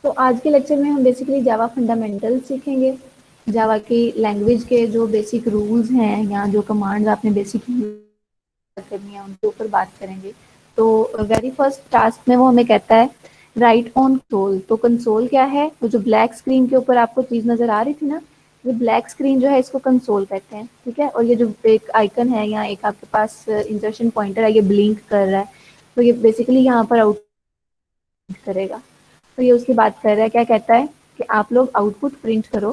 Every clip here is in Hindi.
तो आज के लेक्चर में हम बेसिकली जावा फंडामेंटल सीखेंगे। जावा की लैंग्वेज के जो बेसिक रूल्स हैं या जो कमांड्स आपने बेसिक करनी है उनके ऊपर बात करेंगे। तो वेरी फर्स्ट टास्क में वो हमें कहता है राइट ऑन कंसोल। तो कंसोल क्या है? वो जो ब्लैक स्क्रीन के ऊपर आपको चीज नजर आ रही थी ना, ये ब्लैक स्क्रीन जो है इसको कंसोल कहते हैं, ठीक है। और ये जो एक आइकन है या एक आपके पास इंसर्शन पॉइंटर है, ये ब्लिंक कर रहा है, तो ये बेसिकली यहाँ पर आउट करेगा। तो ये उसकी बात कर रहा है, क्या कहता है कि आप लोग आउटपुट प्रिंट करो,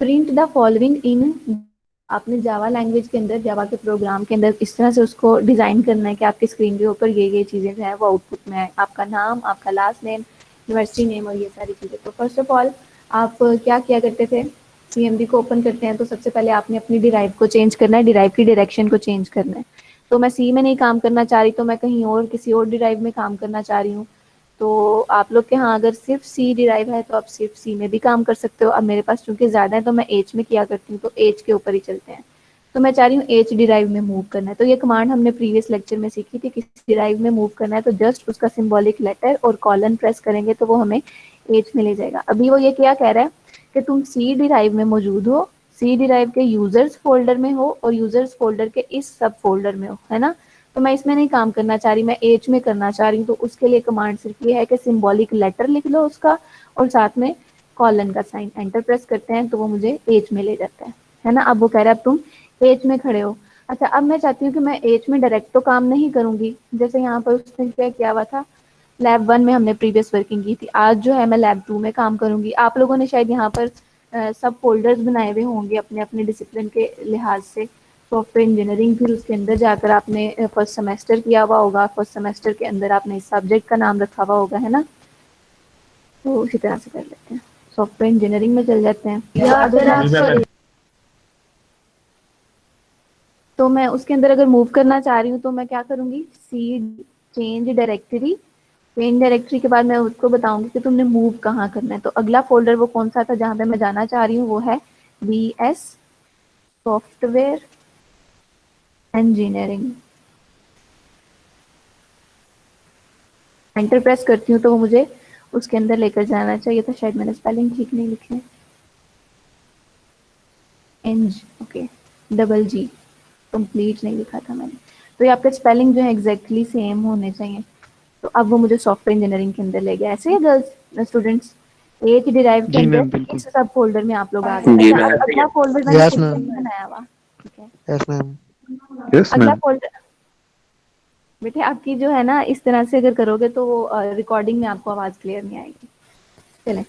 प्रिंट द फॉलोइंग इन। आपने जावा लैंग्वेज के अंदर, जावा के प्रोग्राम के अंदर इस तरह से उसको डिजाइन करना है कि आपकी स्क्रीन के ऊपर ये चीजें जो है वो आउटपुट में आए, आपका नाम, आपका लास्ट नेम, यूनिवर्सिटी नेम और ये सारी चीजें। तो फर्स्ट ऑफ ऑल आप क्या किया करते थे, सीएमडी को ओपन करते हैं तो सबसे पहले आपने अपनी डिराइव को चेंज करना है, डिराइव की डायरेक्शन को चेंज करना है। तो मैं सी में नहीं काम करना चाह रही, तो मैं कहीं और किसी और डिराइव में काम करना चाह रही हूँ। तो आप लोग के यहाँ अगर सिर्फ सी डिराइव है तो आप सिर्फ सी में भी काम कर सकते हो। अब मेरे पास चूंकि ज़्यादा है तो मैं एच में किया करती हूँ, तो एच के ऊपर ही चलते हैं। तो मैं चाह रही हूँ एच डिराइव में मूव करना है। तो ये कमांड हमने प्रीवियस लेक्चर में सीखी थी, किस डिराइव में मूव करना है तो जस्ट उसका सिंबॉलिक लेटर और कॉलन प्रेस करेंगे तो वो हमें एच में ले जाएगा। अभी वो ये क्या कह रहा है कि तुम सी डिराइव में मौजूद हो, सी डिराइव के यूजर्स फोल्डर में हो और यूजर्स फोल्डर के इस सब फोल्डर में हो, है ना। तो मैं इसमें नहीं काम करना चाह रही, मैं एच में करना चाह रही हूँ। तो उसके लिए कमांड सिर्फ ये है कि सिंबॉलिक लेटर लिख लो उसका और साथ में कॉलन का साइन, एंटर प्रेस करते हैं तो वो मुझे एच में ले जाता है ना। अब वो कह रहा है अब तुम एच में खड़े हो। अच्छा, अब मैं चाहती हूँ कि मैं एच में डायरेक्ट तो काम नहीं करूंगी, जैसे यहाँ पर उसने क्या किया हुआ था, लैब 1 में हमने प्रीवियस वर्किंग की थी, आज जो है मैं लैब 2 में काम करूंगी। आप लोगों ने शायद यहाँ पर सब फोल्डर्स बनाए हुए होंगे अपने अपने डिसिप्लिन के लिहाज से। सॉफ्टवेयर इंजीनियरिंग, फिर उसके अंदर जाकर आपने फर्स्ट सेमेस्टर किया हुआ होगा, फर्स्ट सेमेस्टर के अंदर आपने इस सब्जेक्ट का नाम रखा हुआ होगा, है ना। तो उसी तरह से कर लेते हैं, सॉफ्टवेयर इंजीनियरिंग में चल जाते हैं। या अगर आप, तो मैं उसके अंदर अगर मूव करना चाह रही हूँ तो मैं क्या करूंगी, सी चेंज डायरेक्टरी। चेंज डायरेक्टरी के बाद मैं उसको बताऊंगी कि तुमने मूव कहाँ करना है। तो अगला फोल्डर वो कौन सा था जहां पे मैं जाना चाह रही हूँ, वो है BS software engineering. Enter press करती हूँ तो वो मुझे उसके अंदर लेकर जाना चाहिए था, शायद मैंने स्पेलिंग ठीक नहीं लिखे, एंज, ओके, डबल जी, कंप्लीट नहीं लिखा था मैंने। तो ये आपका स्पेलिंग जो है एग्जैक्टली सेम होने चाहिए। तो अब वो मुझे सॉफ्टवेयर इंजीनियरिंग के अंदर ले गया। ऐसे ही गर्ल्स स्टूडेंट्स, एच डिराइव के जी अंदर मैम, बिल्कुल। इस सब फोल्डर में आप लोग आ गए। जी अच्छा, अब मैम। अगला फोल्डर मैंने यस खुद से मैम। नहीं बनाया हुआ, ठीक है। Yes ma'am. यस अगला मैम। फोल्डर बेटे आपकी जो है ना, इस तरह से अगर करोगे तो रिकॉर्डिंग में आपको आवाज क्लियर नहीं आएगी। चलें,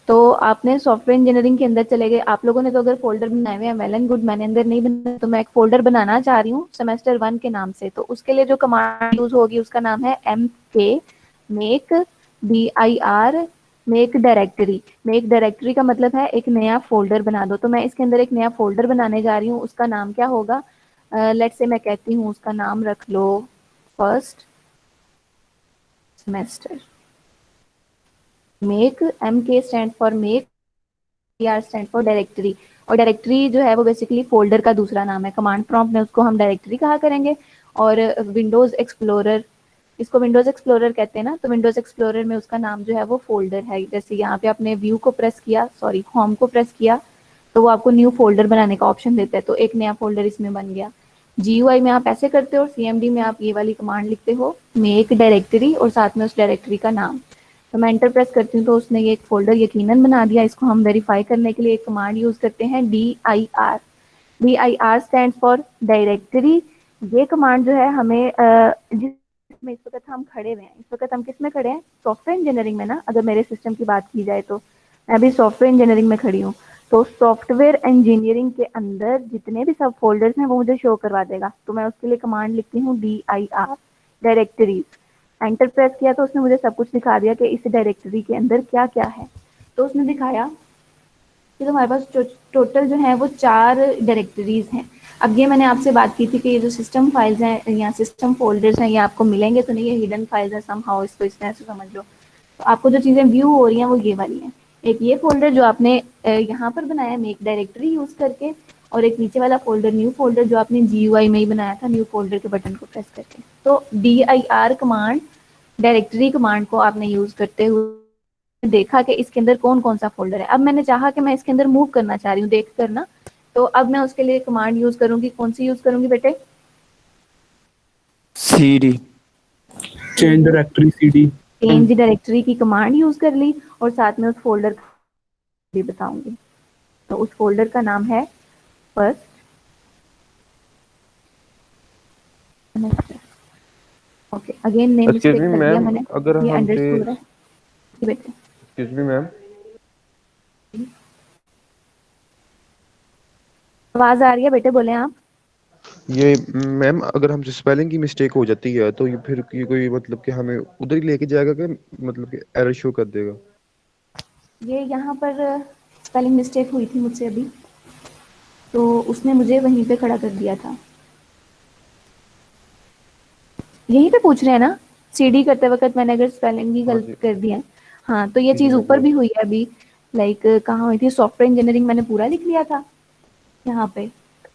तो आपने सॉफ्टवेयर इंजीनियरिंग के अंदर चले गए। आप लोगों ने तो अगर फोल्डर बनाए हुए हैं, वेल एंड गुड, मैंने अंदर नहीं बनाया। तो मैं एक फोल्डर बनाना चाह रही हूँ सेमेस्टर 1 के नाम से। तो उसके लिए जो कमांड यूज होगी उसका नाम है MK make DIR make directory. Make directory का मतलब है एक नया फोल्डर बना दो। तो मैं इसके अंदर एक नया फोल्डर बनाने जा रही हूँ, उसका नाम क्या होगा, लेट्स से मैं कहती हूँ उसका नाम रख लो first semester. Make, MK stand for make, DIR stand for directory. और डायरेक्टरी जो है वो बेसिकली फोल्डर का दूसरा नाम है। कमांड प्रॉम्प्ट में उसको हम डायरेक्टरी कहा करेंगे। और विंडोज एक्सप्लोरर, इसको विंडोज एक्सप्लोरर कहते हैं ना, तो विंडोज एक्सप्लोरर में उसका नाम जो है वो फोल्डर है। जैसे यहाँ पे आपने व्यू को प्रेस किया, सॉरी होम को प्रेस किया, तो वो आपको न्यू फोल्डर बनाने का ऑप्शन देता है। तो एक नया फोल्डर इसमें बन गया। GUI में आप ऐसे करते हो और CMD में आप ये वाली कमांड लिखते हो, मेक डायरेक्टरी और साथ में उस डायरेक्टरी का नाम। तो मैं एंटर प्रेस करती हूँ तो उसने ये एक फोल्डर यकीनन बना दिया। इसको हम वेरीफाई करने के लिए एक कमांड यूज करते हैं DIR। DIR stand for directory. ये कमांड जो है हमें जिसमें इस वक्त हम खड़े हुए हैं, इस वक्त हम किस में खड़े हैं, सॉफ्टवेयर इंजीनियरिंग में ना। अगर मेरे सिस्टम की बात की जाए तो मैं अभी सॉफ्टवेयर इंजीनियरिंग में खड़ी हूँ। तो सॉफ्टवेयर इंजीनियरिंग के अंदर जितने भी सब फोल्डर्स हैं वो मुझे शो करवा देगा। तो मैं उसके लिए कमांड लिखती हूँ DIR डायरेक्टरीज। एंटर प्रेस किया तो उसने मुझे सब कुछ दिखा दिया कि इस डायरेक्टरी के अंदर क्या क्या है। तो उसने दिखाया कि तुम्हारे पास टोटल जो है वो 4 डायरेक्टरीज हैं। अब ये मैंने आपसे बात की थी कि ये जो सिस्टम फाइल्स हैं या सिस्टम फोल्डर्स हैं, ये आपको मिलेंगे तो नहीं, ये हिडन फाइल्स हैं समहाउ, इसको इस तरह से समझ लो। तो आपको जो चीज़ें व्यू हो रही हैं वो ये वाली हैं। एक ये फोल्डर जो आपने यहाँ पर बनाया मेक डायरेक्टरी यूज करके, और एक नीचे वाला फोल्डर न्यू फोल्डर जो आपने GUI में ही बनाया था न्यू फोल्डर के बटन को प्रेस करके। तो DIR कमांड डायरेक्टरी कमांड को आपने यूज करते हुए देखा कि इसके अंदर कौन कौन सा फोल्डर है। अब मैंने चाहा कि मैं इसके अंदर मूव करना चाह रही हूँ देख कर ना, तो अब मैं उसके लिए कमांड यूज करूंगी। कौन सी यूज करूंगी बेटे? CD। Change directory CD। Change directory की कमांड यूज कर ली और साथ में उस फोल्डर भी बताऊंगी। तो उस फोल्डर का नाम है first semester. Okay, again name excuse mistake me कर दिया मैम, मैंने, अगर ये हमसे अंडरस्कोर है। जी बेटे। एक्सक्यूज मी मैम, आवाज आ रही है बेटे, बोले आप। ये मैम अगर हमसे स्पेलिंग की मिस्टेक हो जाती है तो ये फिर ये कोई मतलब कि हमें उधर ही लेके जाएगा कि मतलब कि एरर शो कर देगा? ये यहाँ पर स्पेलिंग मिस्टेक हुई थी मुझसे अभी, तो उसने मुझे वहीं पे खड़ा कर दिया था। यहीं पे पूछ रहे हैं ना, सीडी करते वक्त मैंने अगर स्पेलिंग भी हाँ गलत जी, कर दिया है। हाँ, तो ये जी जी चीज़ मैं ऊपर समझ। भी हुई है अभी। लाइक कहाँ हुई थी, सॉफ्टवेयर इंजीनियरिंग मैंने पूरा लिख लिया था यहाँ पे,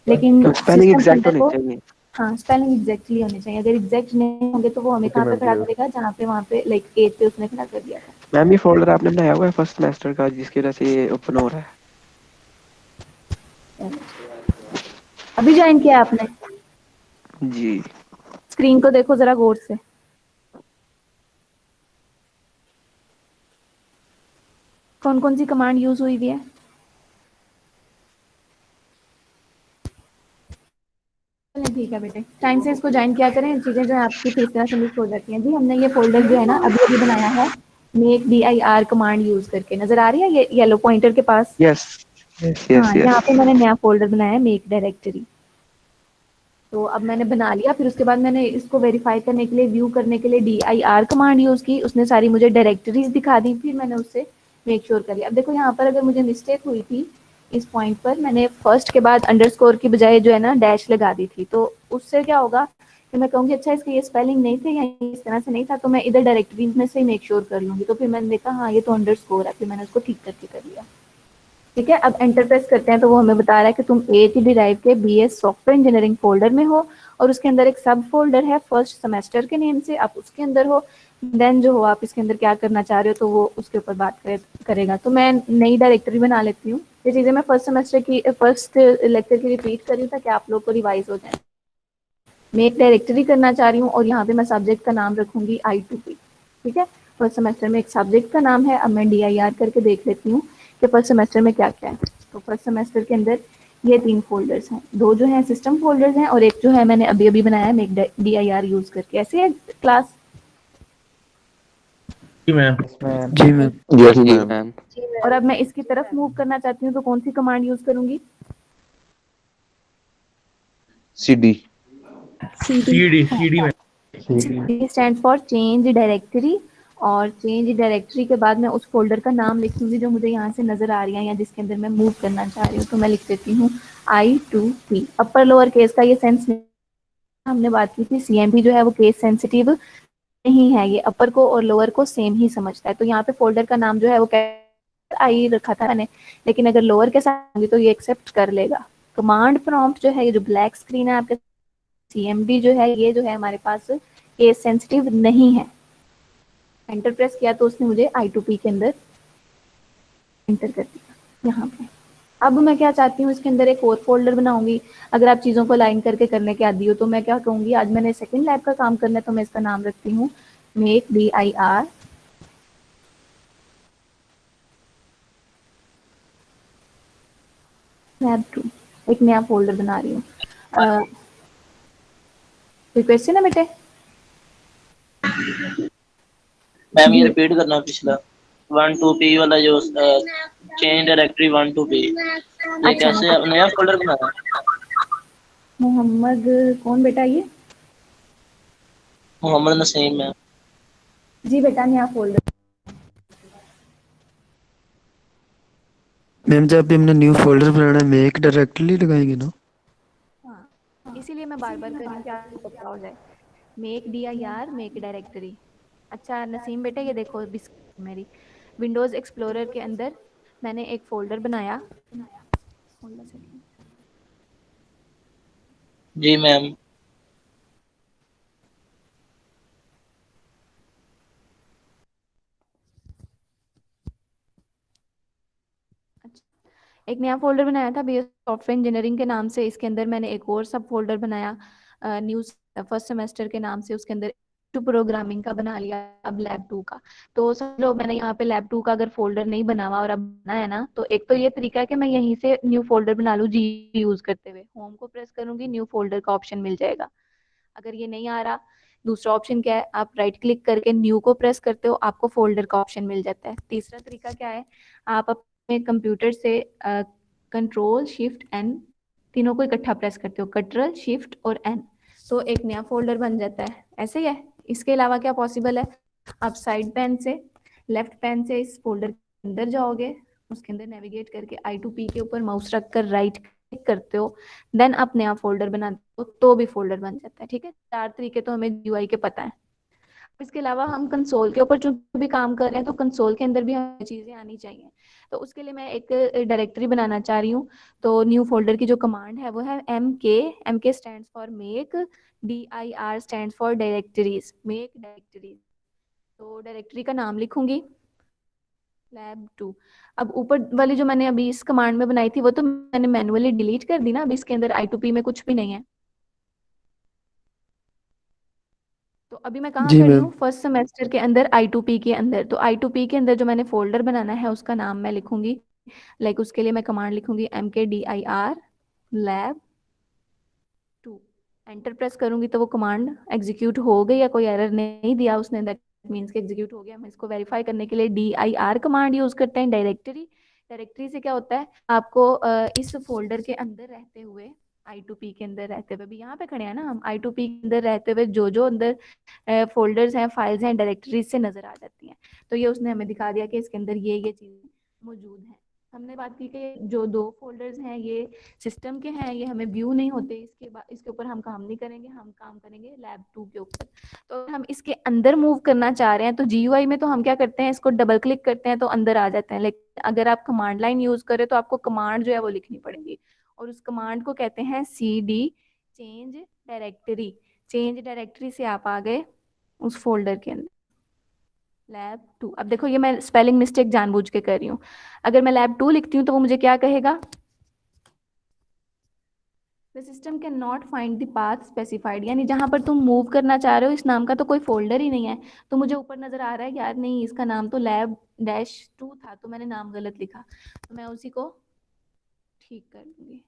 लेकिन तो स्पेलिंग सिस्टम के एग्जैक्ट अंदर होनी वो, चाहिए। हाँ स्पेलिंग एग्जैक्टली होने चाहिए। अगर एग्जैक्ट नहीं होंगे तो वो हमें ओके कहाँ पे मैम, खड़ा क्लियर। करेगा, जहाँ पे वहाँ पे लाइक एज पे उसने खड़ा कर दिया था। मैम ये फोल्डर आपने बनाया हुआ है फर्स्ट सेमेस्टर का जिसकी वजह से ये ओपन हो रहा है? अभी ज्वाइन किया आपने? जी। स्क्रीन को देखो जरा गौर से। कौन कौन सी कमांड यूज हुई हुई है? चलिए ठीक है बेटे, टाइम से इसको ज्वाइन किया करें, चीज़ें जो है आपकी फिर इस तरह से मिस हो जाती हैं। जी हमने ये फोल्डर जो है ना अभी अभी बनाया है, make D I R command use करके। नजर आ रही है ये येलो पॉइंटर के पास? यस यस यस हाँ, यस। यहाँ पे मैंने नया फोल्डर बनाया है, मेक डायरेक्टरी। तो अब मैंने बना लिया, फिर उसके बाद मैंने इसको वेरीफाई करने के लिए, व्यू करने के लिए D I R command use की। उसने सारी मुझे डायरेक्टरीज दिखा दी, फिर मैंने उससे मेक श्योर कर लिया। अब देखो यहाँ पर अगर मुझे मिस्टेक हुई थी इस पॉइंट पर, मैंने फर्स्ट के बाद अंडरस्कोर की बजाय जो है ना डैश लगा दी थी, तो उससे क्या होगा कि मैं कहूँगी अच्छा इसका ये स्पेलिंग नहीं थे या इस तरह से नहीं था, तो मैं इधर डायरेक्टरीज में से ही मेक श्योर कर लूंगी। तो फिर मैंने देखा हाँ ये तो अंडरस्कोर है, फिर मैंने उसको ठीक करके कर लिया। ठीक है, अब एंटर प्रेस करते हैं तो वो हमें बता रहा है कि तुम एटी डिराइव के बीएस सॉफ्टवेयर इंजीनियरिंग फोल्डर में हो, और उसके अंदर एक सब फोल्डर है फर्स्ट सेमेस्टर के नेम से, आप उसके अंदर हो। देन जो हो आप इसके अंदर क्या करना चाह रहे हो तो वो उसके ऊपर बात करेगा। तो मैं नई डायरेक्टरी बना लेती हूँ। ये चीज़ें मैं फर्स्ट सेमेस्टर की फर्स्ट लेक्चर की रिपीट कर रही हूँ ताकि आप लोग को रिवाइज हो जाए। मैं एक डायरेक्टरी करना चाह रही हूँ और यहाँ पे मैं सब्जेक्ट का नाम रखूंगी I2P। ठीक है, फर्स्ट सेमेस्टर में एक सब्जेक्ट का नाम है। अब मैं DIR करके देख लेती हूँ कि फर्स्ट सेमेस्टर में क्या क्या है। तो फर्स्ट सेमेस्टर के अंदर ये 3 फोल्डर्स हैं, 2 जो हैं सिस्टम फोल्डर्स हैं और एक जो है मैंने अभी अभी बनाया है मेक DIR यूज करके। ऐसे है क्लास? जी मैम। जी मैम। यस जी मैम। मैम। और अब मैं इसकी तरफ मूव करना चाहती हूँ तो कौन सी कमांड यूज करूंगी? CD। CD। CD ma'am. C stand for change directory, और चेंज डायरेक्टरी के बाद मैं उस फोल्डर का नाम लिखूंगी जो मुझे यहाँ से नजर आ रही है या जिसके अंदर मैं मूव करना चाह रही हूँ। तो मैं लिख देती हूँ I2P। अपर लोअर केस का ये सेंस नहीं, हमने बात की थी CMP जो है वो केस सेंसिटिव नहीं है, ये अपर को और लोअर को सेम ही समझता है। तो यहाँ पे फोल्डर का नाम जो है वो आई रखा था मैंने, लेकिन अगर लोअर के साथ होंगी तो ये एक्सेप्ट कर लेगा। कमांड प्रॉम्प्ट जो है, ये जो ब्लैक स्क्रीन है आपके, CMD जो है ये जो है हमारे पास केस सेंसिटिव नहीं है। एंटर प्रेस किया तो उसने मुझे I2P के अंदर एंटर कर दिया यहाँ पे। अब मैं क्या चाहती हूँ, इसके अंदर एक और फोल्डर बनाऊंगी। अगर आप चीज़ों को लाइन करके करने के आदी हो तो मैं क्या कहूँगी, आज मैंने सेकंड लैब का काम करना है तो मैं इसका नाम रखती हूँ मेक DIR लैब 2। एक नया फोल्डर बना रही हूँ। कोई क्वेश्चन है बेटे? मैम ये जी रिपीट करना पिछला 1 2 P वाला जो चेंज डायरेक्टरी 1 2 P, ये अच्छा, कैसे नया फोल्डर बनाना? मोहम्मद कौन बेटा ये? मोहम्मद नसीम मैम। जी बेटा, नया फोल्डर। मैम जब भी हमने न्यू फोल्डर बनाना है मेक डायरेक्टली लगाएंगे ना? हाँ, इसीलिए मैं बार बार कर रही हूँ कि आपको पता हो जाए। Make DIR make directory. अच्छा नसीम बेटा, ये देखो मेरी विंडोज एक्सप्लोरर के अंदर मैंने एक फोल्डर बनाया। Hold a second। जी मैम। एक नया फोल्डर बनाया था बी सॉफ्टवेयर इंजीनियरिंग के नाम से। इसके अंदर मैंने एक और सब फोल्डर बनाया न्यू फर्स्ट सेमेस्टर के नाम से। उसके अंदर टू प्रोग्रामिंग का बना लिया, अब लैब 2 का। तो समझ लो मैंने यहाँ पे लैब 2 का अगर फोल्डर नहीं बना हुआ और अब बनाया है ना, तो एक तो ये तरीका है कि मैं यहीं से न्यू फोल्डर बना लूँ जी यूज करते हुए। होम को प्रेस करूंगी, न्यू फोल्डर का ऑप्शन मिल जाएगा। अगर ये नहीं आ रहा, दूसरा ऑप्शन क्या है, आप राइट क्लिक करके न्यू को प्रेस करते हो, आपको फोल्डर का ऑप्शन मिल जाता है। तीसरा तरीका क्या है, आप अपने कंप्यूटर से कंट्रोल शिफ्ट एन तीनों को इकट्ठा प्रेस करते हो, कंट्रोल शिफ्ट और एन, तो एक नया फोल्डर बन जाता है। ऐसे ही है। इसके अलावा क्या पॉसिबल है, आप साइड पैन से लेफ्ट पैन से इस फोल्डर के अंदर जाओगे, उसके अंदर नेविगेट करके I2P के ऊपर माउस रखकर राइट क्लिक करते हो, देन आप नया फोल्डर बनाते हो तो भी फोल्डर बन जाता है। ठीक है, 4 तरीके तो हमें GUI के पता है। इसके अलावा हम कंसोल के ऊपर जो भी काम कर रहे हैं, तो कंसोल के अंदर भी हमें चीजें आनी चाहिए। तो उसके लिए मैं एक डायरेक्टरी बनाना चाह रही हूँ। तो न्यू फोल्डर की जो कमांड है वो है MK stands for make, DIR stands for directories, make directories. तो डायरेक्टरी का नाम लिखूंगी लैब 2। अब ऊपर वाली जो मैंने अभी इस कमांड में बनाई थी वो तो मैंने मैन्युअली डिलीट कर दी ना, अब इसके अंदर I2P में कुछ भी नहीं है। तो अभी मैं कहाँ जी खड़ी मैम। हूँ, फर्स्ट सेमेस्टर के अंदर I2P के अंदर। तो I2P के अंदर जो मैंने फोल्डर बनाना है उसका नाम मैं लिखूंगी, लाइक उसके लिए मैं कमांड लिखूंगी MKDIR लैब 2। एंटर प्रेस करूंगी तो वो कमांड एग्जीक्यूट हो गई या कोई एरर नहीं दिया उसने, दैट मीन्स कि एग्जीक्यूट हो गया। हम इसको वेरीफाई करने के लिए DIR कमांड यूज करते हैं, डायरेक्टरी से क्या होता है, आपको इस फोल्डर के अंदर रहते हुए, I2P के अंदर रहते हुए, भी यहाँ पे खड़े हैं ना हम, I2P के अंदर रहते हुए जो जो अंदर फोल्डर्स हैं, फाइल्स हैं, डायरेक्टरीज से नजर आ जाती हैं। तो ये उसने हमें दिखा दिया कि इसके अंदर ये चीजें मौजूद हैं। हमने बात की कि जो 2 फोल्डर्स हैं ये सिस्टम के हैं, ये हमें व्यू नहीं होते, इसके ऊपर हम काम नहीं करेंगे, हम काम करेंगे लैब 2 के ऊपर। तो अगर हम इसके अंदर मूव करना चाह रहे हैं तो GUI में तो हम क्या करते हैं, इसको डबल क्लिक करते हैं तो अंदर आ जाते हैं। लेकिन अगर आप कमांड लाइन यूज करें तो आपको कमांड जो है वो लिखनी पड़ेगी, और उस कमांड को कहते हैं CD change directory. Change directory से आप आ गए उस फोल्डर के अंदर लैब 2। अब देखो ये मैं स्पेलिंग मिस्टेक जानबूझ के कर रही हूँ। अगर मैं लैब 2 लिखती हूँ तो वो मुझे क्या कहेगा, The system cannot find the path specified, यानी जहां पर तुम मूव करना चाह रहे हो इस नाम का तो कोई फोल्डर ही नहीं है। तो मुझे ऊपर नजर आ रहा है यार नहीं, इसका नाम तो lab-2 था, तो मैंने नाम गलत लिखा, तो मैं उसी को ठीक कर दूंगी।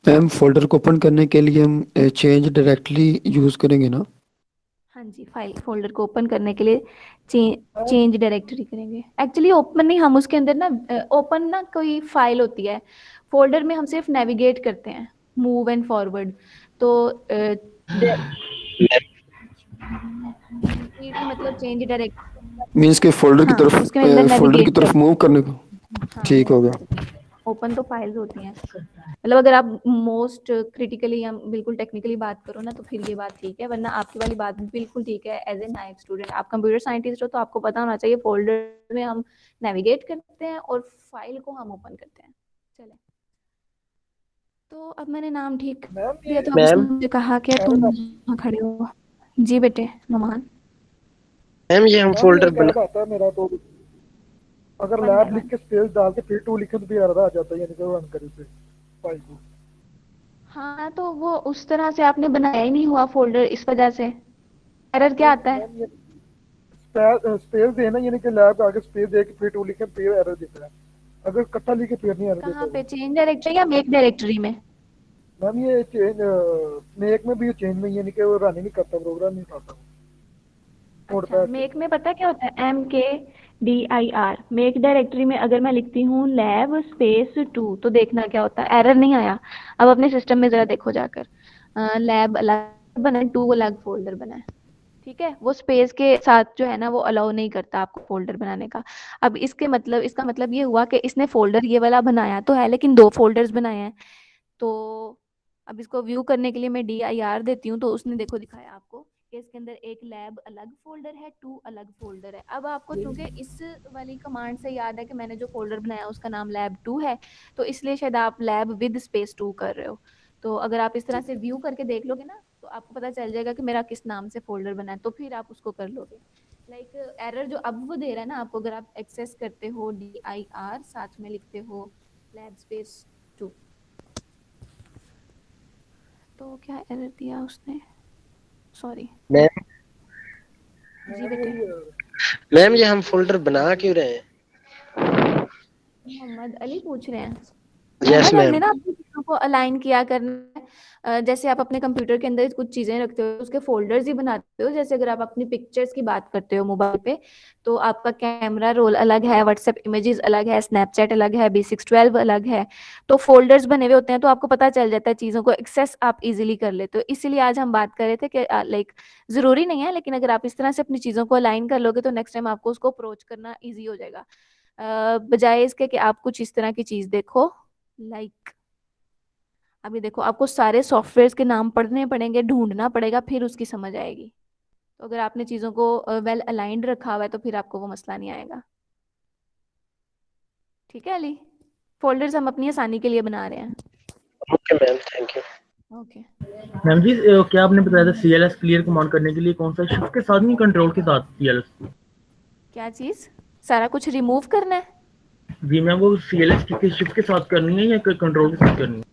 मैम फोल्डर को ओपन करने के लिए हम चेंज डायरेक्टली यूज करेंगे ना? हाँ जी, फाइल फोल्डर को ओपन करने के लिए चेंज डायरेक्टरी करेंगे। एक्चुअली ओपन नहीं, हम उसके अंदर ना ओपन ना कोई फाइल होती है, फोल्डर में हम सिर्फ नेविगेट करते हैं, मूव एंड फॉरवर्ड। तो मतलब चेंज डायरेक्टरी, मींस के फोल्डर की हाँ तरफ उसके अंदर फोल्डर की नेविगेट तरफ मूव करने को। हाँ, ठीक हो गया। ओपन तो फाइल्स होती हैं। मतलब अगर आप मोस्ट क्रिटिकली या बिल्कुल टेक्निकली बात करो ना तो फिर ये बात ठीक है, वरना आपकी वाली बात बिल्कुल ठीक है। एज ए नाइफ स्टूडेंट आप कंप्यूटर साइंटिस्ट हो तो आपको पता होना चाहिए फोल्डर में हम नेविगेट करते हैं और फाइल को हम ओपन करते हैं। चले, तो अब मैंने नाम ठीक कर दिया, तो अब उसने मुझे कहा कि तुम यहाँ खड़े हो। जी बेटे नमान, मैम ये हम फोल्डर बना आता है मेरा, तो अगर बन लैब गया, लिख के स्पेस डाल के फिर 2 लिखे तो भी एरर आ जाता है, यानी कि रन करे से फाइल को। हाँ तो वो उस तरह से आपने बनाया ही नहीं हुआ फोल्डर, इस वजह से एरर क्या आता है। मैम ये स्पेस देना, यानी कि लैब आगे स्पेस दे के फिर 2 लिखे फिर एरर देता है, अगर इकट्ठा लिखे फिर नहीं एरर कहाँ देता पे, चेंज डायरेक्टरी या मेक डायरेक्टरी में? मैम ये चेंज मेक में भी चेंज में, यानी कि वो रन ही नहीं करता, प्रोग्राम नहीं उठाता छोड़ता अच्छा, है। मेक में पता क्या होता है, MKDIR। मेक डायरेक्टरी में अगर मैं लिखती हूँ लैब स्पेस 2 तो देखना क्या होता है, एरर नहीं आया। अब अपने सिस्टम में जरा देखो जाकर, लैब अलग बना है, 2 अलग फोल्डर बना है, ठीक है। वो स्पेस के साथ जो है ना वो अलाउ नहीं करता आपको फोल्डर बनाने का। अब इसका मतलब ये हुआ कि इसने फोल्डर ये वाला बनाया तो है लेकिन 2 फोल्डर्स बनाए हैं। तो अब इसको व्यू करने के लिए मैं DIR देती हूँ तो उसने देखो दिखाया आपको कि इसके अंदर एक लैब अलग फोल्डर है, 2 अलग फोल्डर है। अब आपको चूंकि इस वाली कमांड से याद है कि मैंने जो फोल्डर बनाया उसका नाम लैब 2 है, तो इसलिए शायद आप लैब विद स्पेस 2 कर रहे हो। तो अगर आप इस तरह से व्यू करके देख लोगे ना तो आपको पता चल जाएगा कि मेरा किस नाम से फोल्डर बना है, तो फिर आप उसको कर लोगे। लाइक एरर जो अब वो दे रहा है ना आपको, अगर आप एक्सेस करते हो dir साथ में लिखते हो लैब स्पेस 2, तो क्या एरर दिया उसने, सॉरी मैम जी बेटे। मैम ये हम फोल्डर बना क्यों रहे हैं? मोहम्मद अली पूछ रहे हैं। यस मोहम्मद हमने मैम। ना अपनी चीज़ों को अलाइन किया करना है। जैसे आप अपने कंप्यूटर के अंदर कुछ चीज़ें रखते हो, उसके फोल्डर्स ही बनाते हो। जैसे अगर आप अपनी पिक्चर्स की बात करते हो मोबाइल पे, तो आपका कैमरा रोल अलग है, व्हाट्सएप इमेजेस अलग है, स्नैपचैट अलग है, बेसिक्स 12 अलग है। तो फोल्डर्स बने हुए होते हैं, तो आपको पता चल जाता है, चीज़ों को एक्सेस आप इजीली कर लेते हो। इसीलिए आज हम बात कर रहे थे कि लाइक ज़रूरी नहीं है, लेकिन अगर आप इस तरह से अपनी चीज़ों को अलाइन कर लोगे तो नेक्स्ट टाइम आपको उसको अप्रोच करना ईजी हो जाएगा। बजाय इसके कि आप कुछ इस तरह की चीज़ देखो, लाइक अभी देखो, आपको सारे सॉफ्टवेयर्स के नाम पढ़ने पड़ेंगे, ढूंढना पड़ेगा, फिर उसकी समझ आएगी। तो अगर आपने चीज़ों को वेल अलाइंड रखा हुआ है तो फिर आपको वो मसला नहीं आएगा। ठीक है अली, फोल्डर्स हम अपनी आसानी के लिए बना रहे हैं। Okay ma'am, thank you. Okay ma'am ji क्या आपने बताया था CLS क्लियर कमांड करने के लिए कौन सा, शिफ्ट के साथ नहीं कंट्रोल के साथ CLS? क्या चीज़, सारा कुछ रिमूव करना है? जी मैम वो CLS की शिफ्ट के साथ करनी है या कंट्रोल के साथ करनी है?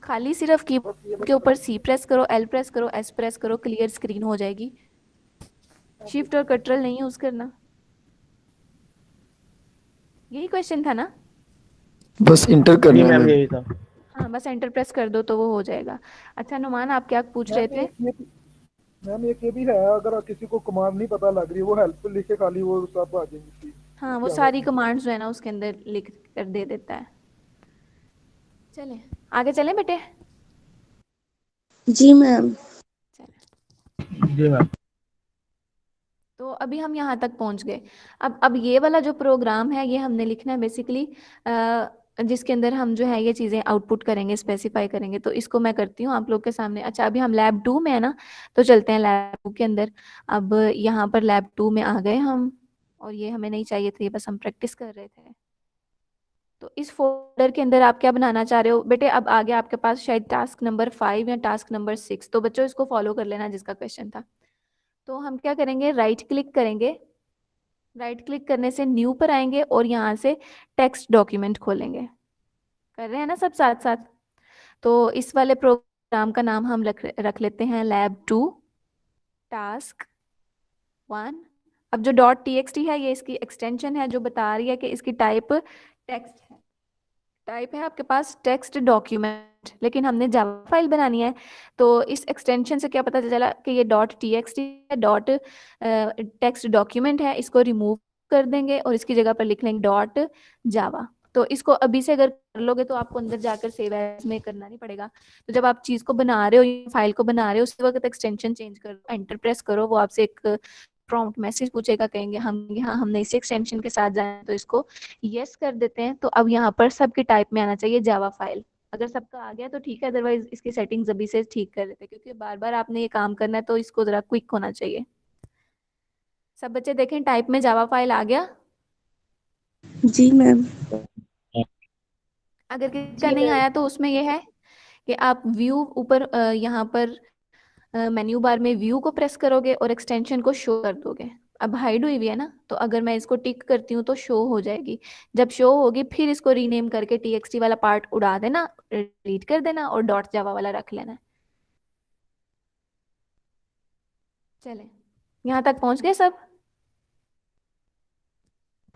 खाली सिर्फ कीबोर्ड के ऊपर C प्रेस करो, L प्रेस करो, S प्रेस करो, क्लियर स्क्रीन हो जाएगी। शिफ्ट और कंट्रोल नहीं यूज करना। यही क्वेश्चन था ना? बस इंटर जी करना है मैम मैम। यही था। हाँ, बस एंटर प्रेस कर दो तो वो हो जाएगा। अच्छा नुमान, आप क्या पूछ रहे थे? मैम एक ये भी है, अगर किसी को कमांड नहीं पता लग रही, वो हेल्प लिख के खाली वो सब आ जाएंगी। हाँ, वो सारी कमांड्स जो है ना उसके अंदर लिख कर दे देता है। चलें आगे चलें बेटे। जी मैम। जी मैम। तो अभी हम यहाँ तक पहुँच गए। अब ये वाला जो प्रोग्राम है ये हमने लिखना है बेसिकली, जिसके अंदर हम जो है ये चीज़ें आउटपुट करेंगे, स्पेसिफाई करेंगे। तो इसको मैं करती हूँ आप लोग के सामने। अच्छा, अभी हम लैब 2 में है ना, तो चलते हैं लैब 2 के अंदर। अब यहाँ पर लैब 2 में आ गए हम, और ये हमें नहीं चाहिए था, ये बस हम प्रैक्टिस कर रहे थे। तो इस फोल्डर के अंदर आप क्या बनाना चाह रहे हो बेटे? अब आगे आपके पास शायद टास्क नंबर 5 या टास्क नंबर 6, तो बच्चों इसको फॉलो कर लेना जिसका क्वेश्चन था। तो हम क्या करेंगे, राइट क्लिक करेंगे। राइट क्लिक करने से न्यू पर आएंगे और यहाँ से टेक्स्ट डॉक्यूमेंट खोलेंगे। कर रहे हैं ना सब साथ साथ? तो इस वाले प्रोग्राम का नाम हम रख लेते हैं लैब 2 टास्क 1। अब जो .txt है ये इसकी एक्सटेंशन है जो बता रही है कि इसकी टाइप टेक्स्ट है। टाइप है आपके पास टेक्स्ट डॉक्यूमेंट, लेकिन हमने जावा फाइल बनानी है। तो इस एक्सटेंशन से क्या पता चला कि ये .txt है, टेक्स्ट डॉक्यूमेंट है। इसको रिमूव कर देंगे और इसकी जगह पर लिख लेंगे .java। तो इसको अभी से अगर कर लोगे तो आपको अंदर जाकर सेव एज में करना नहीं पड़ेगा। तो जब आप चीज़ को बना रहे हो, फाइल को बना रहे हो, उस वक्त एक्सटेंशन चेंज करो, एंटर प्रेस करो, वो आपसे एक प्रॉम्प्ट मैसेज पूछेगा, कहेंगे हम यहाँ हमने इस एक्सटेंशन के साथ जाना, तो इसको यस कर देते हैं। तो अब यहाँ पर सबकी टाइप में आना चाहिए जावा फाइल। अगर सबका आ गया तो ठीक है, अदरवाइज इसकी सेटिंग्स अभी से ठीक कर देते हैं, क्योंकि बार बार आपने ये काम करना है तो इसको जरा क्विक होना चाहिए। सब बच्चे देखें, टाइप में जावा फाइल आ गया। जी मैम। अगर किसी का नहीं आया तो उसमें यह है कि आप व्यू ऊपर यहाँ पर मेन्यू बार में व्यू को प्रेस करोगे और एक्सटेंशन को शो कर दोगे। अब हाइड हुई हुई है ना, तो अगर मैं इसको टिक करती हूँ तो शो हो जाएगी। जब शो होगी फिर इसको रीनेम करके txt वाला पार्ट उड़ा देना, डिलीट कर देना और .java वाला रख लेना। चले यहाँ तक पहुंच गए सब?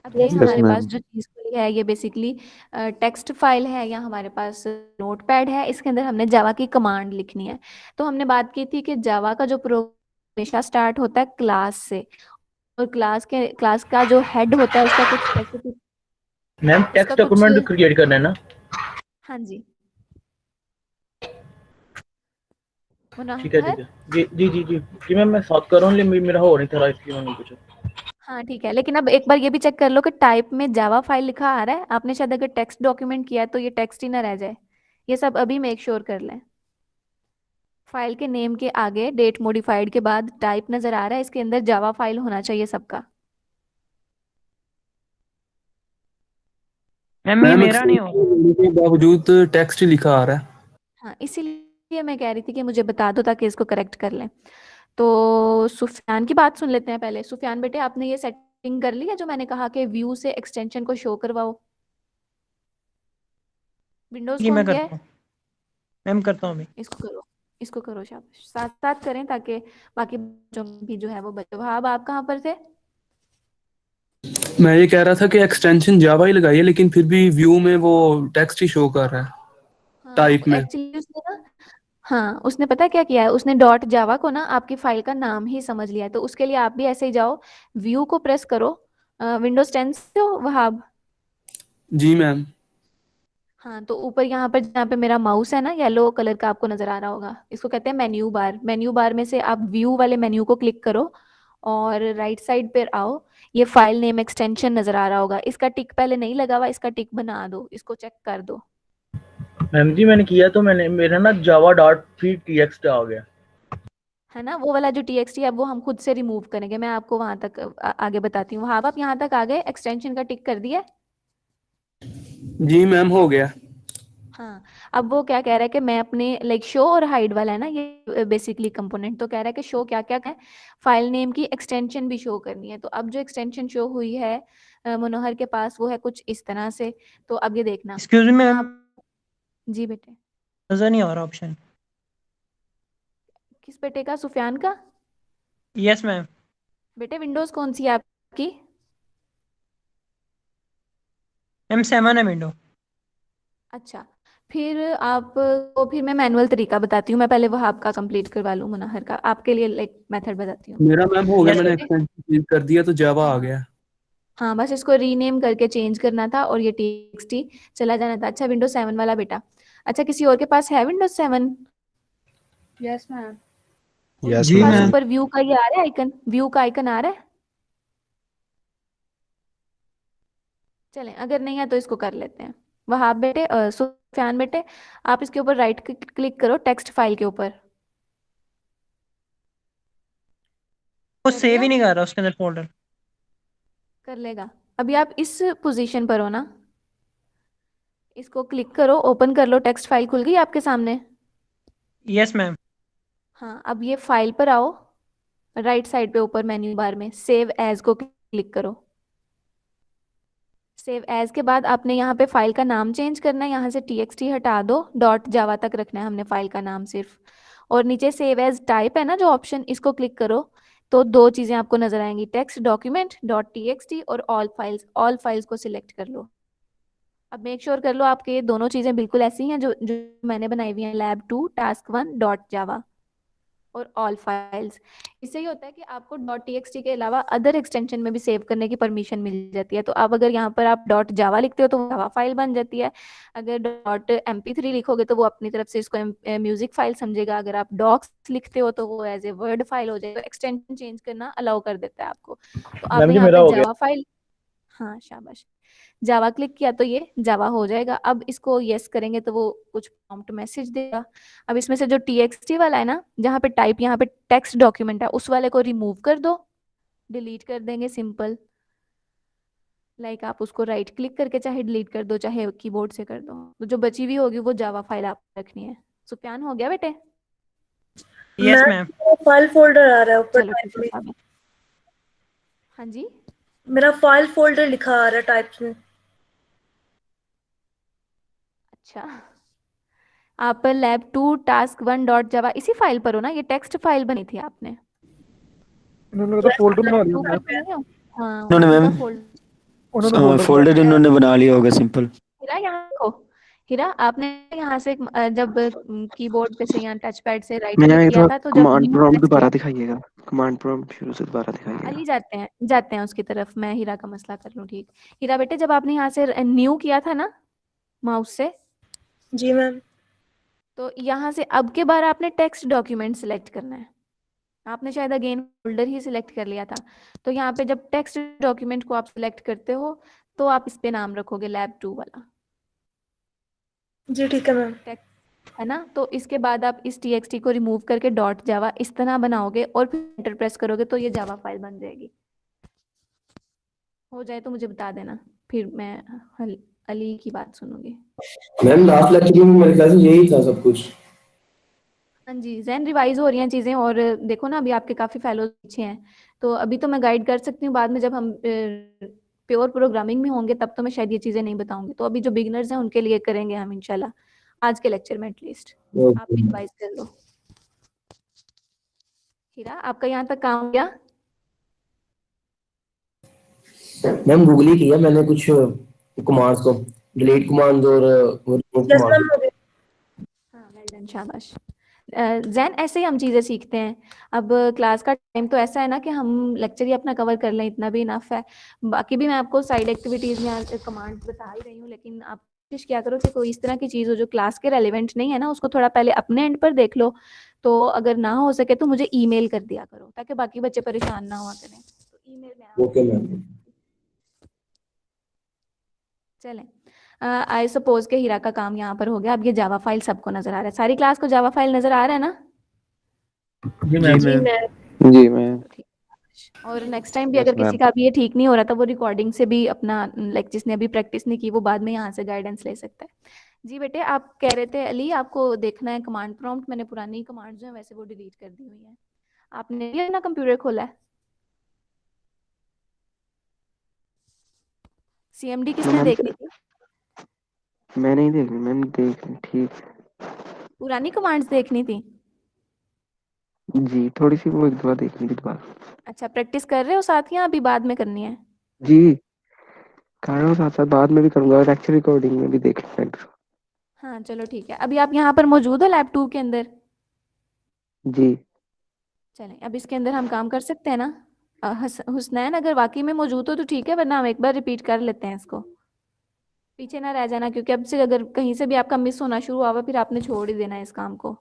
अब ये Yes, हमारे पास ma'am. जो चीज़ खुली है ये बेसिकली टेक्स्ट फाइल है, या हमारे पास नोटपैड है। इसके अंदर हमने जावा की कमांड लिखनी है। तो हमने बात की थी कि जावा का जो प्रोग्राम हमेशा स्टार्ट होता है क्लास से, और क्लास का जो हेड होता है उसका कुछ स्पेसिफिक, मैम उसका टेक्स्ट कुछ, डॉक्यूमेंट क्रिएट करना है ना? हाँ जी ठीक है मुनाहर, जी जी जी जी जी मैम मैं साथ कर रहा हूँ, लेकिन मेरा हो नहीं था इसलिए मैंने पूछा। हाँ ठीक है। लेकिन अब एक बार ये भी चेक कर लो कि टाइप में जावा फाइल लिखा आ रहा है। आपने शायद अगर टेक्स्ट डॉक्यूमेंट किया है तो ये टेक्स्ट ही ना रह जाए। ये सब अभी मेक श्योर कर लें। फाइल के नेम के आगे डेट मॉडिफाइड के बाद टाइप नजर आ रहा है, इसके अंदर जावा फाइल होना चाहिए सबका। मैम ये मेरा नहीं हो के बावजूद टेक्स्ट लिखा आ रहा है। हाँ, इसीलिए मैं कह रही थी कि मुझे बता दो ताकि इसको करेक्ट कर लें। तो सुफियान की बात सुन लेते हैं पहले। सुफियान बेटे, आपने ये सेटिंग कर ली है जो मैंने कहा कि व्यू से एक्सटेंशन को शो करवाओ? विंडोज जी मैं खोल के करता हूँ मैम, करता हूँ अभी। इसको करो, शाबाश। साथ साथ करें ताकि बाकी बच्चों भी जो है वो बच्चों। हाँ, अब आप कहाँ पर थे? मैं ये कह रहा था कि एक्सटेंशन जावा ही लगाइए, लेकिन फिर भी व्यू में वो टेक्स्ट ही शो कर रहा है हाँ, टाइप में। एक्चुअली उसने ना, हाँ उसने पता है क्या किया है, उसने डॉट जावा को ना आपकी फाइल का नाम ही समझ लिया है। तो उसके लिए आप भी ऐसे ही जाओ, व्यू को प्रेस करो। विंडोज 10 से हो वहाब? जी मैम। हाँ, तो ऊपर यहाँ पर जहाँ पे मेरा माउस है ना, येलो कलर का आपको नजर आ रहा होगा, इसको कहते हैं मेन्यू बार। मेन्यू बार में से आप व्यू वाले मेन्यू को क्लिक करो और राइट साइड पर आओ। ये फाइल नेम एक्सटेंशन नजर आ रहा होगा, इसका टिक पहले नहीं लगा हुआ, इसका टिक बना दो, इसको चेक कर दो। मैम जी मैंने किया तो मेरा ना जावा डॉट फी टीएक्स आ गया। है ना, वो वाला जो txt है वो हम खुद से रिमूव करेंगे। मैं आपको वहां तक आगे बताती हूँ। हाँ, आप यहाँ तक आ गए, एक्सटेंशन का टिक कर दिया? जी मैम, हो गया। हाँ, अब वो क्या कह रहा है कि मैं अपने लाइक शो और हाइड वाला है ना ये बेसिकली कंपोनेंट, तो कह रहा है कि शो क्या क्या है, फाइल नेम की एक्सटेंशन भी शो करनी है। तो अब जो एक्सटेंशन शो हुई है मनोहर के पास, वो है कुछ इस तरह से। तो अब ये देखना एक्सक्यूज मी मैम, जी बेटे। नजर नहीं आ रहा ऑप्शन। किस बेटे का? सुफियान का? Yes ma'am. बेटे विंडोज कौन सी है आपकी? मैम 7 है विंडो। अच्छा, फिर फिर मैं मैनुअल तरीका बताती हूँ। मैं पहले वो आपका कंप्लीट करवा लूँ मुनहर का, आपके लिए लाइक मेथड बताती हूँ। मेरा मैम हो गया, यस मैंने मैम। एक्सटेंशन चेंज कर दिया तो जावा आ हाँ गया। हाँ, बस इसको रीनेम करके चेंज करना था और ये txt चला जाना था। अच्छा, विंडोज 7 वाला बेटा। अच्छा, किसी और के पास है विंडोज 7? Yes ma'am. यस जी पास मैम। ऊपर व्यू का ये आ रहा है आइकन, व्यू का आइकन आ रहा है? चलें, अगर नहीं है तो इसको कर लेते हैं। वहाब बेटे, सुफियान बेटे, आप इसके ऊपर राइट क्लिक करो टेक्स्ट फाइल के ऊपर। वो कर सेव दिया? ही नहीं कर रहा उसके अंदर फोल्डर। कर लेगा। अभी आप इस पोजीशन पर हो ना, इसको क्लिक करो, ओपन कर लो, टेक्स्ट फाइल खुल गई आपके सामने? Yes ma'am. हाँ, अब ये फाइल पर आओ, राइट साइड पे ऊपर मेन्यू बार में सेव एज को क्लिक करो। सेव एज के बाद आपने यहाँ पे फाइल का नाम चेंज करना है, यहाँ से txt हटा दो, डॉट जावा तक रखना है हमने फाइल का नाम सिर्फ। और नीचे सेव एज टाइप है ना जो ऑप्शन, इसको क्लिक करो तो दो चीजें आपको नजर आएंगी, टेक्स्ट डॉक्यूमेंट डॉट txt और ऑल फाइल्स को सिलेक्ट कर लो। अब मेक श्योर कर लो आपके ये दोनों चीजें बिल्कुल ऐसी हैं जो जो मैंने बनाई हुई हैं, lab2 task1 डॉट जावा और ऑल फाइल्स। इससे ही होता है कि आपको डॉट txt के अलावा अदर एक्सटेंशन में भी सेव करने की परमिशन मिल जाती है। तो अब अगर यहाँ पर आप डॉट जावा लिखते हो तो वो जावा फाइल बन जाती है। अगर डॉट mp3 लिखोगे तो वो अपनी तरफ से इसको म्यूजिक फाइल समझेगा। अगर आप डॉक्स लिखते हो तो वो एज ए वर्ड फाइल हो जाएगा। तो एक्सटेंशन चेंज करना अलाउ कर देता है आपको। तो आपने मैम जी यहाँ मेरा पे हो गया। जावा फाइल, हाँ शाबाश, जावा क्लिक किया तो ये जावा हो जाएगा। अब इसको यस करेंगे तो वो कुछ प्रॉम्प्ट मैसेज देगा। अब इसमें से जो txt वाला है ना, जहाँ पे टाइप, यहाँ पे टेक्स्ट डॉक्यूमेंट है, उस वाले को रिमूव कर दो, डिलीट कर देंगे सिंपल। लाइक आप उसको राइट क्लिक करके चाहे डिलीट कर दो, चाहे कीबोर्ड से कर दो। तो जो बची हुई होगी वो जावा फाइल आप रखनी है। सुफियान हो गया बेटे? Yes ma'am. फाइल फोल्डर आ रहा है ऊपर चलो टाइप ठीक है में। शाबाश। हाँ जी, मेरा फाइल फोल्डर लिखा आ रहा है टाइप्स में। अच्छा, आप lab2 task1 डॉट जावा इसी फाइल पर हो ना? ये टेक्स्ट फाइल बनी थी आपने? इन्होंने तो फोल्डर बना लिया lab2 मैम। पर नहीं हो? हाँ, उन्होंने उसी का मैम फोल्डर। उन्होंने फोल्डर बना फोल्डर इन्होंने बना लिया होगा सिंपल। हीरा यहाँ देखो, हीरा आपने यहाँ से जब कीबोर्ड पे से यहाँ टच पैड से राइट मैम क्लिक एक किया थोड़ा था तो जब कमांड न्यू प्रॉम्प्ट प्रेस दोबारा किया, दिखाइएगा। कमांड प्रॉम्प्ट शुरू से दोबारा दिखाइएगा। अली जाते हैं उसकी तरफ, मैं हीरा का मसला कर लूँ। ठीक, हीरा बेटे, जब आपने यहाँ से न्यू किया था ना माउस से, जी मैम। तो यहाँ से अब के बार आपने टेक्स्ट डॉक्यूमेंट सिलेक्ट करना है। आपने शायद अगेन फोल्डर ही सिलेक्ट कर लिया था। तो यहाँ पे जब टेक्स्ट डॉक्यूमेंट को आप सिलेक्ट करते हो तो आप इस पे नाम रखोगे lab2 वाला, जी ठीक है मैम। है ना? तो इसके बाद आप इस txt को रिमूव करके डॉट जावा इस तरह बनाओगे और फिर एंटर प्रेस करोगे तो ये जावा फाइल बन जाएगी। हो जाए तो मुझे बता देना, फिर मैं अली की बात सुनूंगी। मैम लास्ट लेक्चर में मेरे ख्याल से यही था सब कुछ। हाँ जी, ज़ेन रिवाइज हो रही हैं चीज़ें, और देखो ना अभी आपके काफ़ी फेलोज पीछे हैं, तो अभी तो मैं गाइड कर सकती हूँ, बाद में जब हम प्योर प्रोग्रामिंग में होंगे तब तो मैं शायद ये चीज़ें नहीं बताऊंगी, तो अभी जो बिगनर्स हैं उनके लिए करेंगे हम इंशाल्लाह आज के लेक्चर में एटलीस्ट। आप भी रिवाइज कर लो। हीरा, आपका यहाँ तक काम हो गया? मैम गूगल ही किया मैंने कुछ कमांड्स को, डिलीट कमांड और रिमूव यस मैम कमांड। हो गया। हाँ, वेल डन, शाबाश। ज़ेन ऐसे ही हम चीज़ें सीखते हैं। अब क्लास का टाइम तो ऐसा है ना कि हम लेक्चर ही अपना कवर कर लें, इतना भी इनफ है। बाकी भी मैं आपको साइड एक्टिविटीज़ में कमांड्स बता ही रही हूँ, लेकिन आप कोशिश क्या करो कि कोई इस तरह की चीज़ हो जो क्लास के रेलिवेंट नहीं है ना, उसको थोड़ा पहले अपने एंड पर देख लो, तो अगर ना हो सके तो मुझे ईमेल कर दिया करो ताकि बाकी बच्चे परेशान ना हुआ करें। तो ईमेल में आप ओके मैम। चलें, आई सपोज के हीरा का काम यहाँ पर हो गया। अब ये जावा फाइल सबको नजर आ रहा है, सारी क्लास को जावा फाइल नजर आ रहा है ना? जी जी मैम। जी मैम। मैम। जी मैम। तो ठीक है। और नेक्स्ट टाइम भी यस अगर किसी मैम। का भी ये ठीक नहीं हो रहा था, वो रिकॉर्डिंग से भी अपना, लाइक जिसने अभी प्रैक्टिस नहीं की वो बाद में यहाँ से गाइडेंस ले सकता है। जी बेटे, आप कह रहे थे अली आपको देखना है कमांड प्रॉम्प्ट। मैंने पुरानी कमांड जो है वैसे वो डिलीट कर दी हुई है। आपने भी अपना कंप्यूटर खोला है? सीएमडी किसने मैम देखनी थी? मैं नहीं देखनी मैम, देख ठीक पुरानी कमांड्स देखनी थी? जी, थोड़ी सी वो एक दो बार देखनी थी दोबारा। अच्छा, प्रैक्टिस कर रहे हो साथ या अभी बाद में करनी है? जी कर रहा हूँ, साथ साथ बाद में भी करूँगा, लेक्चर रिकॉर्डिंग में भी देख लूँगा। हाँ चलो ठीक है। अभी आप यहाँ पर मौजूद हो लैब 2 के अंदर? जी चलें, अब इसके अंदर हम काम कर सकते हैं ना? हुसनैन अगर वाकई में मौजूद हो तो ठीक है, वरना हम एक बार रिपीट कर लेते हैं इसको। पीछे ना रह जाना, क्योंकि अब से अगर कहीं से भी आपका मिस होना शुरू हुआ फिर आपने छोड़ ही देना है इस काम को।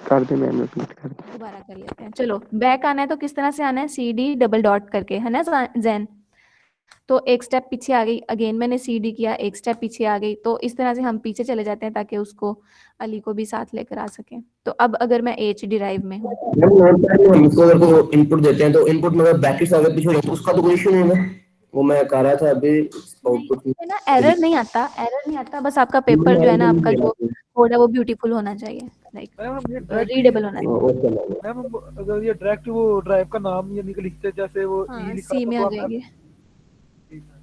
कर दे मैम, रिपीट कर दे। दोबारा कर लेते हैं। चलो, बैक आना है तो किस तरह से आना है? CD डबल डॉट करके, है ना जैन? तो एक स्टेप पीछे आ गई, अगेन मैंने CD किया, एक स्टेप पीछे आ गई, तो इस तरह से हम पीछे चले जाते हैं ताकि उसको अली को भी साथ लेकर आ सकें। तो अब अगर मैं H डिराइव में हूँ, मैम नोटपैड में हम इसको अगर को इनपुट देते हैं तो इनपुट में अगर ब्रैकेट्स आगे पीछे हो जाए तो उसका तो कोई इशू नहीं है। वो मैं कर रहा था अभी नहीं आउटपुट इसमें ना एरर नहीं आता, एरर नहीं आता, बस आपका पेपर जो है ना, आपका जो कोड है वो ब्यूटीफुल होना चाहिए, लाइक मैम हम ये डायरेक्ट रीडेबल होना चाहिए। Okay ma'am. मैम हम अगर ये डायरेक्ट वो ड्राइव का नाम ये निकल लिखते जैसे वो हाँ, लिखा सी था में तो आ आप जाएंगे। ठीक है।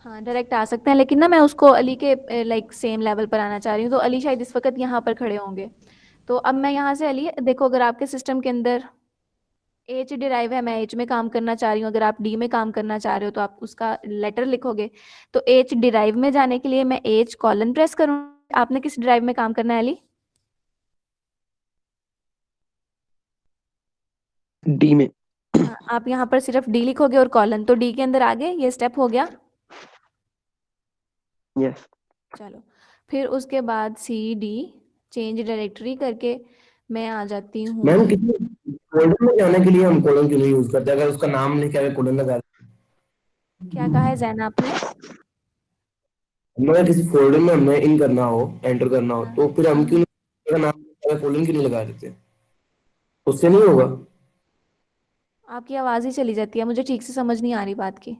हाँ, डायरेक्ट आ सकते हैं, लेकिन ना मैं उसको अली के लाइक सेम लेवल पर आना चाह रही हूँ, तो अली शायद इस वक्त यहाँ पर खड़े होंगे। तो अब मैं यहाँ से अली, देखो अगर आपके सिस्टम के अंदर H डिराइव है, मैं H में काम करना चाह रही हूँ, अगर आप D में काम करना चाह रहे हो तो आप उसका लेटर लिखोगे। तो H डिराइव में जाने के लिए मैं H कॉलन प्रेस करूँ। आपने किस ड्राइव में काम करना है अली? डी में। हाँ, आप यहाँ पर सिर्फ D लिखोगे और कॉलन, तो D के अंदर आगे ये स्टेप हो गया। यस चलो, फिर उसके बाद CD चेंज डायरेक्टरी करके मैं आ जाती हूँ। मैम किसी फोल्डर में जाने के लिए हम कोलन क्यों नहीं यूज करते? अगर उसका नाम लिख के कोलन लगा क्या कहा है जैन आपने? हमें किसी फोल्डर में हमने इन करना हो, एंटर करना हो, हाँ, तो फिर हम हाँ, क्यों नहीं उसका नाम लिख के कोलन क्यों नहीं लगा देते? उससे नहीं होगा? आपकी आवाज़ ही चली जाती है, मुझे ठीक से समझ नहीं आ रही बात की।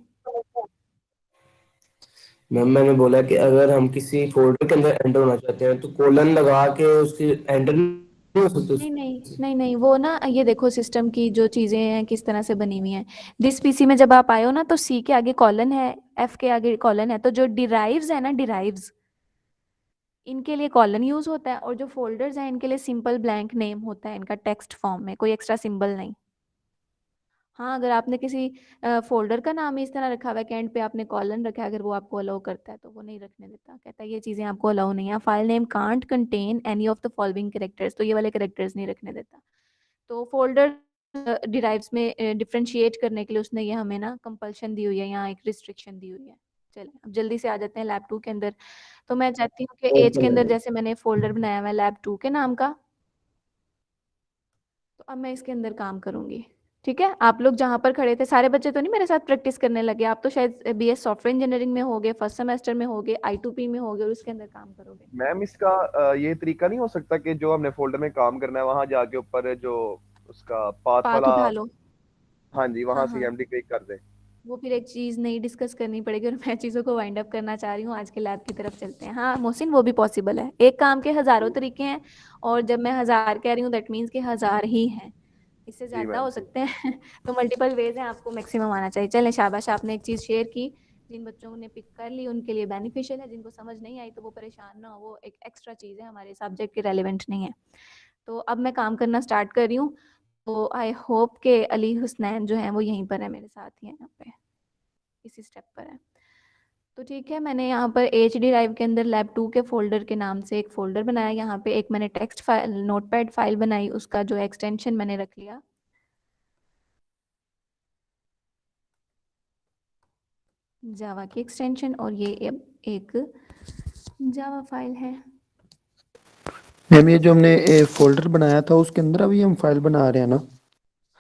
मैम मैंने बोला कि अगर हम किसी फोल्डर के अंदर एंटर होना चाहते हैं तो कोलन लगा के उसके एंटर नहीं हो सकते नहीं नहीं नहीं नहीं, वो ना ये देखो सिस्टम की जो चीज़ें हैं किस तरह से बनी हुई हैं। दिस पीसी में जब आप आए हो ना तो C के आगे कॉलन है, F के आगे कॉलन है, तो जो डिराइव्स है ना, डिराइव्स इनके लिए कॉलन यूज होता है, और जो फोल्डर्स हैं इनके लिए सिंपल ब्लैंक नेम होता है इनका, टेक्स्ट फॉर्म में, कोई एक्स्ट्रा सिंबल नहीं। हाँ, अगर आपने किसी फोल्डर का नाम इस तरह रखा हुआ है कि एंड पे आपने कॉलन रखा है, अगर वो आपको अलाउ करता है तो वो नहीं रखने देता, कहता है ये चीज़ें आपको अलाउ नहीं है। File name can't contain any of the following characters, तो ये वाले कैरेक्टर्स नहीं रखने देता। तो फोल्डर डिराइव्स में डिफरेंशिएट करने के लिए उसने ये हमें ना कंपल्शन दी हुई है, यहाँ एक रिस्ट्रिक्शन दी हुई है। चलें, अब जल्दी से आ जाते हैं लैब 2 के अंदर। तो मैं चाहती हूँ कि एज के अंदर जैसे मैंने फोल्डर बनाया हुआ है लैब 2 के नाम का, तो अब मैं इसके अंदर काम करूंगी। ठीक है, आप लोग जहाँ पर खड़े थे सारे बच्चे तो नहीं मेरे साथ प्रैक्टिस करने लगे? आप तो शायद BS सॉफ्टवेयर इंजीनियरिंग में होगे, फर्स्ट सेमेस्टर में होगे, I2P में होगे और उसके अंदर काम करोगे। मैम इसका ये तरीका नहीं हो सकता कि जो हमने फोल्डर में काम करना है वहां जाके ऊपर जो उसका पाथ पाथ वाला, उठा लो। हाँ जी, वहां हाँ से हाँ सीएमडी क्लिक कर दे। वो फिर एक चीज़ नहीं डिस्कस करनी पड़ेगी और मैं चीज़ों को वाइंड अप करना चाह रही हूँ। आज के लैब की तरफ चलते हैं। हाँ मोहसिन, वो भी पॉसिबल है। एक काम के हज़ारों तरीके हैं और जब मैं 1000 कह रही हूँ दैट मीन्स कि 1000 ही हैं, इससे जी ज़्यादा मैम हो सकते हैं। तो मल्टीपल वेज हैं, आपको मैक्सिमम आना चाहिए। चलें शाबाश, आपने एक चीज़ शेयर की, जिन बच्चों ने पिक कर ली उनके लिए बेनिफिशियल है, जिनको समझ नहीं आई तो वो परेशान ना हो, वो एक एक्स्ट्रा चीज़ है, हमारे सब्जेक्ट के रेलिवेंट नहीं है। तो अब मैं काम करना स्टार्ट कर रही हूँ। तो आई होप के अली हुसनैन जो हैं वो यहीं पर है, मेरे साथ ही हैं, यहाँ पे इसी स्टेप पर है। तो ठीक है, मैंने यहाँ पर HD ड्राइव के अंदर लैब 2 के फोल्डर के नाम से एक फ़ोल्डर बनाया। यहाँ पे एक मैंने टेक्स्ट फाइल नोटपैड फाइल बनाई, उसका जो एक्सटेंशन मैंने रख लिया जावा की एक्सटेंशन, और ये अब एक जावा फाइल है। मैम ये जो हमने फोल्डर बनाया था उसके अंदर अभी हम फाइल बना रहे हैं ना?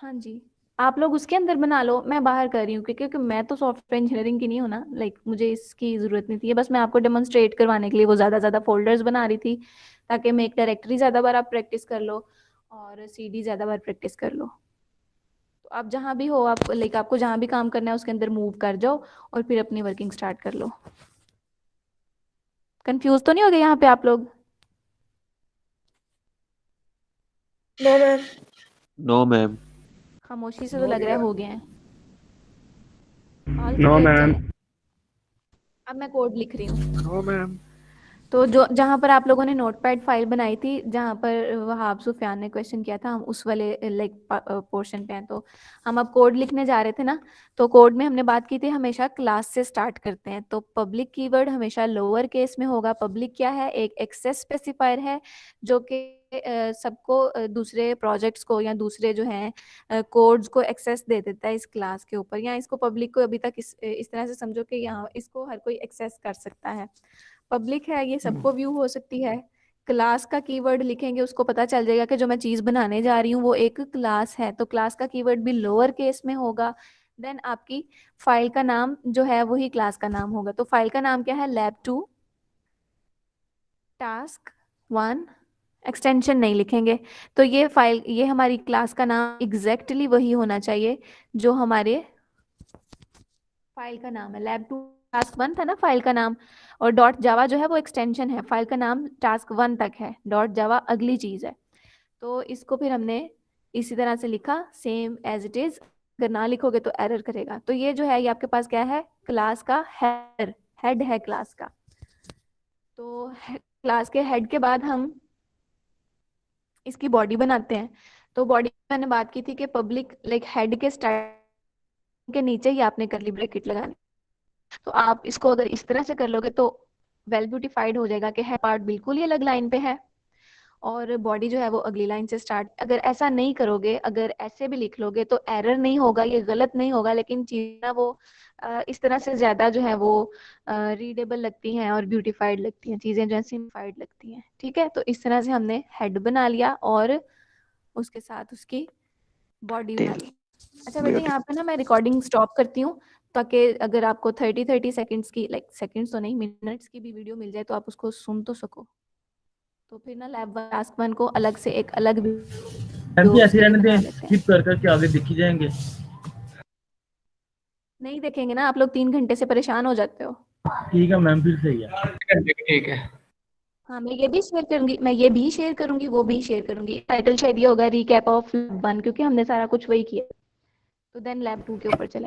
हाँ जी, आप लोग उसके अंदर बना लो, मैं बाहर कर रही हूँ क्योंकि मैं तो सॉफ्टवेयर इंजीनियरिंग की नहीं हूँ ना, लाइक मुझे इसकी ज़रूरत नहीं थी। ये बस मैं आपको डेमोन्स्ट्रेट करवाने के लिए वो ज़्यादा फोल्डर्स बना रही थी, ताकि मैं एक डायरेक्टरी ज़्यादा बार आप प्रैक्टिस कर लो और CD ज़्यादा बार प्रैक्टिस कर लो। तो आप जहाँ भी हो, आप लाइक आपको जहाँ भी काम करना है उसके अंदर मूव कर जाओ और फिर अपनी वर्किंग स्टार्ट कर लो। कंफ्यूज तो नहीं हो गए यहाँ पे आप लोग? No ma'am. नो मैम खामोशी से तो लग रहा है हो गए हैं। All no clear, ma'am. चलें। अब मैं कोड लिख रही हूँ। No ma'am. तो जो जहाँ पर आप लोगों ने नोटपैड फाइल बनाई थी, जहाँ पर वहाब सुफियान ने क्वेश्चन किया था, हम उस वाले लाइक पोर्शन पे हैं। तो हम अब कोड लिखने जा रहे थे ना, तो कोड में हमने बात की थी हमेशा क्लास से स्टार्ट करते हैं। तो पब्लिक कीवर्ड हमेशा लोअर केस में होगा। पब्लिक क्या है? एक एक्सेस स्पेसिफायर है जो कि सबको दूसरे प्रोजेक्ट्स को या दूसरे जो हैं कोड्स को एक्सेस दे देता है इस क्लास के ऊपर, या इसको पब्लिक को अभी तक इस तरह से समझो कि यहाँ इसको हर कोई एक्सेस कर सकता है। पब्लिक है, ये सबको व्यू हो सकती है। क्लास का कीवर्ड लिखेंगे, उसको पता चल जाएगा कि जो मैं चीज़ बनाने जा रही हूँ वो एक क्लास है, तो क्लास का कीवर्ड भी लोअर केस में होगा। देन आपकी फाइल का नाम जो है वही क्लास का नाम होगा। तो फाइल का नाम क्या है? lab2 task1, एक्सटेंशन नहीं लिखेंगे। तो ये फाइल, ये हमारी क्लास का नाम एग्जैक्टली वही होना चाहिए जो हमारे फाइल का नाम है। lab2 task1 था ना फाइल का नाम, और डॉट जावा जो है वो एक्सटेंशन है। फाइल का नाम task1 तक है, डॉट जावा अगली चीज़ है। तो इसको फिर हमने इसी तरह से लिखा, सेम एज इट इज़। अगर ना लिखोगे तो एरर करेगा। तो ये जो है ये आपके पास क्या है? क्लास का हेड है क्लास का। तो क्लास के हेड के बाद हम इसकी बॉडी बनाते हैं। तो बॉडी मैंने बात की थी कि पब्लिक लाइक हेड के स्टार्ट के नीचे ही आपने करली ब्रैकेट लगानी। तो आप इसको अगर इस तरह से कर लोगे तो वेल ब्यूटिफाइड हो जाएगा कि है पार्ट बिल्कुल ही अलग लाइन पे है और बॉडी जो है वो अगली लाइन से स्टार्ट। अगर ऐसा नहीं करोगे, अगर ऐसे भी लिख लोगे तो एरर नहीं होगा, ये गलत नहीं होगा, लेकिन चीज़ें वो इस तरह से ज़्यादा जो है वो रीडेबल लगती हैं और ब्यूटिफाइड लगती हैं, चीज़ें जो है सिम्प्लिफाइड लगती हैं। ठीक है, तो इस तरह से हमने हेड बना लिया और उसके साथ उसकी बॉडी बना ली। अच्छा बेटे, यहाँ पे ना मैं रिकॉर्डिंग स्टॉप करती हूँ, ताकि अगर आपको 30 सेकंड्स की, लाइक सेकंड्स तो नहीं मिनट्स की भी वीडियो मिल जाए तो आप उसको सुन तो सको। तो फिर ना लैब टास्क 1 को अलग से एक अलग मैम जी ऐसे उसके लिए रहने बना दें, लेते हैं। स्किप कर करके आगे दिखी जाएंगे। नहीं देखेंगे ना, आप लोग 3 घंटे से परेशान हो जाते हो। ठीक है मैम, फिर सही है। ठीक है। हाँ मैं ये भी शेयर करूंगी, मैं ये भी शेयर करूंगी, वो भी शेयर करूंगी। टाइटल शायद ये होगा, रिकैप ऑफ लैब 1, क्योंकि हमने सारा कुछ वही किया। तो देन लैब 2 के ऊपर चले।